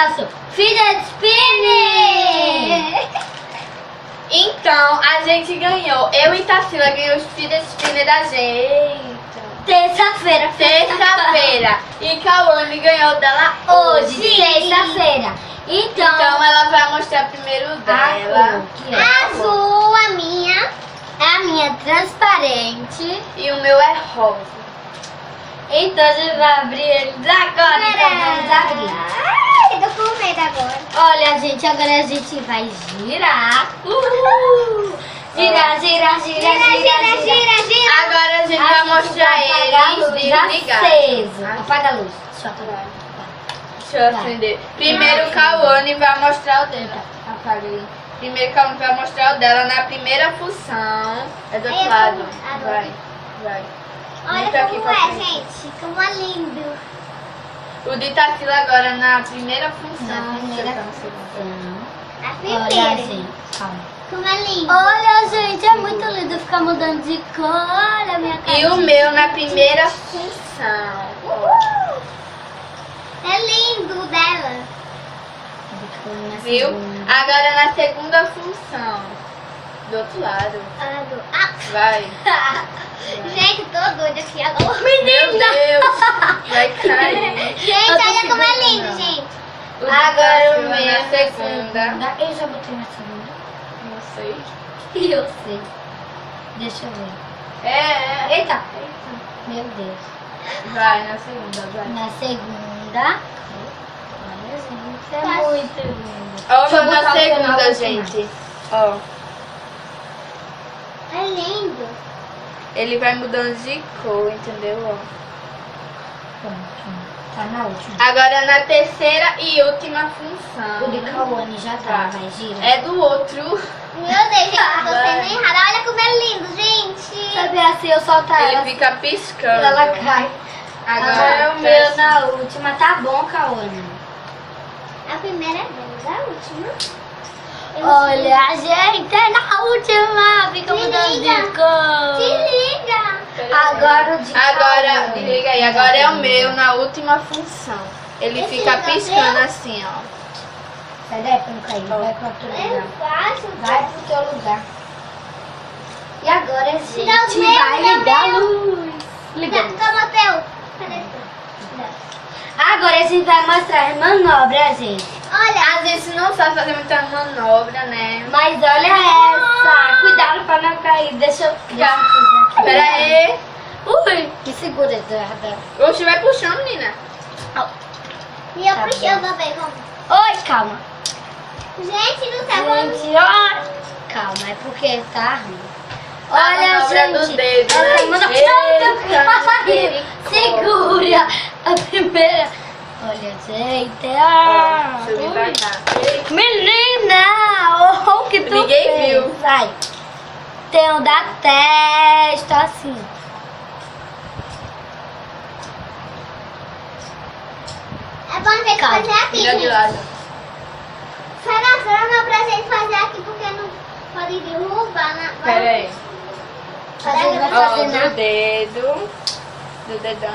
nosso Fidget Spinner! Então, a gente ganhou. Eu e Tarsila ganhamos o Fidget Spinner da gente. Terça-feira. Sexta-feira. E Cauane ganhou dela Hoje, hoje. sexta-feira. Então Ela vai mostrar primeiro o dela. azul, a minha. A minha transparente. E o meu é rosa. Então a gente vai abrir eles agora. Então vamos abrir. Ai, tô com medo agora. Olha, gente, agora a gente vai girar. Girar. Agora a gente vai mostrar eles desligados. Apaga a luz. Deixa eu apagar. Deixa eu acender. Primeiro o Cauane vai mostrar o dela. Apaga aí. Primeiro o Cauane vai mostrar o dela na primeira função. É do outro lado. Vai. Olha Muito aqui como pra é, frente. gente. Como é lindo. O de Tarsila agora na primeira função. Na primeira Deixa eu ver na segunda. A Olha, primeira. gente. Calma. Como é lindo. Olha, gente, é muito lindo ficar mudando de cor. Olha a minha cara. E o meu na primeira função. É lindo o dela. Viu? Agora na segunda função. Do outro lado. Vai. Gente, tô doida aqui agora. Meu Deus. Vai cair. Gente, olha como é lindo, gente. O de Agora o Tarsila meu na segunda. Eu já botei na segunda. Não sei. Eu sei. Deixa eu ver. É. Eita. Meu Deus. Vai na segunda, vai. Na segunda. Olha, gente, é muito lindo. Ó, Deixa eu na botar o segunda, canal gente. Ó. É lindo. Ele vai mudando de cor, entendeu? Ó. Pronto. Tá na última. Agora na terceira e última função. O de Cauane já tá, vai, gira. É do outro. Meu Deus, gente, eu tô sendo errada. Olha como é lindo, gente. Sabe assim, eu soltar Ele ela, fica piscando. ela cai. Agora o meu terceira. na última. Tá bom, Cauane. A primeira é dela, a última. Olha, gente, é na última. Fica Se mudando liga. de cor. Se liga. Agora o de Agora, Cauane. desliga aí. Agora é o meu na última função. Ele Esse fica é o piscando meu? assim, ó. Sai daí pra não cair. Vai pra outro É lugar. fácil. Vai pro teu lugar. E agora a gente Dá o meu, vai dá o ligar a meu. luz. Ligamos. Toma o teu. Cadê o teu? Agora a gente vai mostrar as manobras, gente. Olha. A gente não sabe fazer muita manobra, né? Mas olha essa. Cuidado pra não cair. Deixa eu ficar. Pera aí. Ui. Me segura, Eduarda. Oxe, vai puxando, menina. E eu Tá puxei bom. também, como? Oi, calma. Gente, não tá bom. Gente, ó. Calma, é porque tá ruim. A Olha, manobra gente. do dedo, essa né? manobra- Eita, Segura a primeira. Olha, gente. Ah. Deixa eu vir pra cá. Menina! Oh, que tu Ninguém fez. viu. Vai. Tem o da testa, assim. É bom ter que Calma, fazer aqui, Vira de gente. lado. Será não pra gente fazer aqui porque não pode derrubar, né? Pera aí. A gente vai Ó, fazer do na... dedo. Do dedão.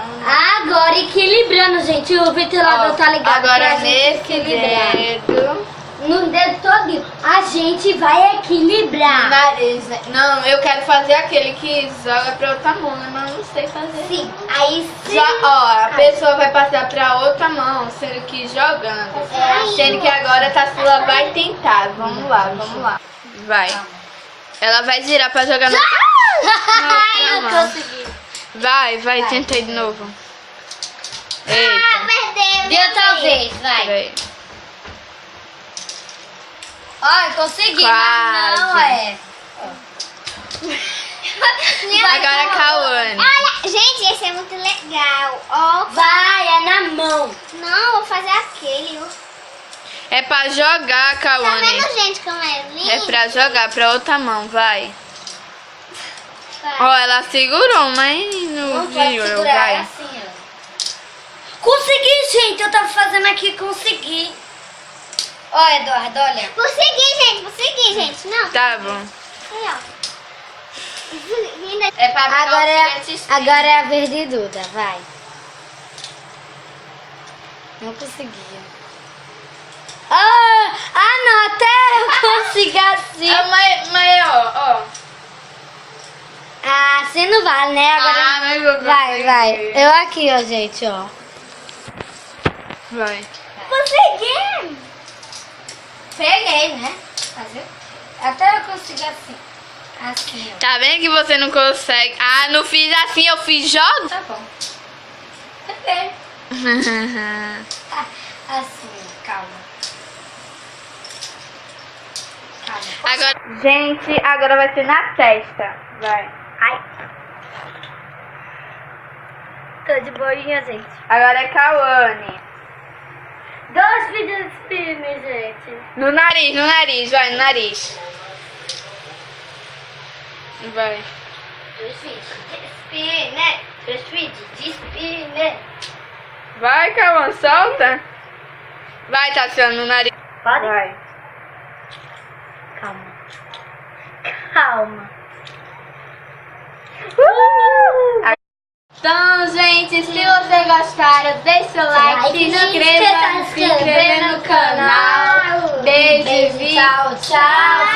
Agora equilibrando, gente. O ventilador Ó, tá ligado agora pra gente nesse equilibrar. dedo. No dedo todinho. A gente vai equilibrar. Nariz, né? Não, eu quero fazer aquele que joga pra outra mão, né? Mas eu não sei fazer. Sim. Aí sim. Já, ó, a pessoa vai passar pra outra mão, sendo que jogando. É. Sendo que agora a Tarsila vai tentar. Vamos lá. Vai. Vai girar pra jogar na Ai, outra não mão. consegui. Vai, tenta aí de novo. Ah, Eita. perdeu. De outra vez, vai. Peraí. Ai, consegui, mas não Quase. é. Agora a Cauane. Olha, gente, esse é muito legal. Ó, Vai, é na mão. não, vou fazer aquele. ó. É pra jogar, Tá Cauane. vendo, gente, como é lindo? É pra jogar pra outra mão, vai. Vai. Ó, ela segurou, mas não Não pode viu, segurar, é vai. assim, ó. Consegui, gente. Eu tava fazendo aqui, consegui. Ó, Eduardo, olha. Consegui, gente. Não. Tá bom. Aí, ó. Linda. É pra virar Agora é a vez de Duda, vai. Não conseguia. Não, até eu consigo assim. Mas ó. Assim não vale, né? Agora Mas eu vai. Eu aqui, ó, gente, ó. Vai. Consegui! Peguei, né? Até eu consigo assim. Assim, ó. Tá vendo que você não consegue? Não fiz assim, eu fiz jogo? Tá bom. Peguei. Assim, calma. Agora, gente, agora vai ser na testa. Vai. Ai. Tô de boinha, gente. Agora é Cauane. 2 vídeos firmes, gente. No nariz, vai, no nariz. Vai. 2 vídeos de spinner. 2 vídeos de spinner. Vai, Cauane, solta. Vai, Tassiana, no nariz. Pode? Vai. Calma. Então, gente, se vocês gostaram, deixa o like, se inscreva no canal. Beijo, Tchau, tchau.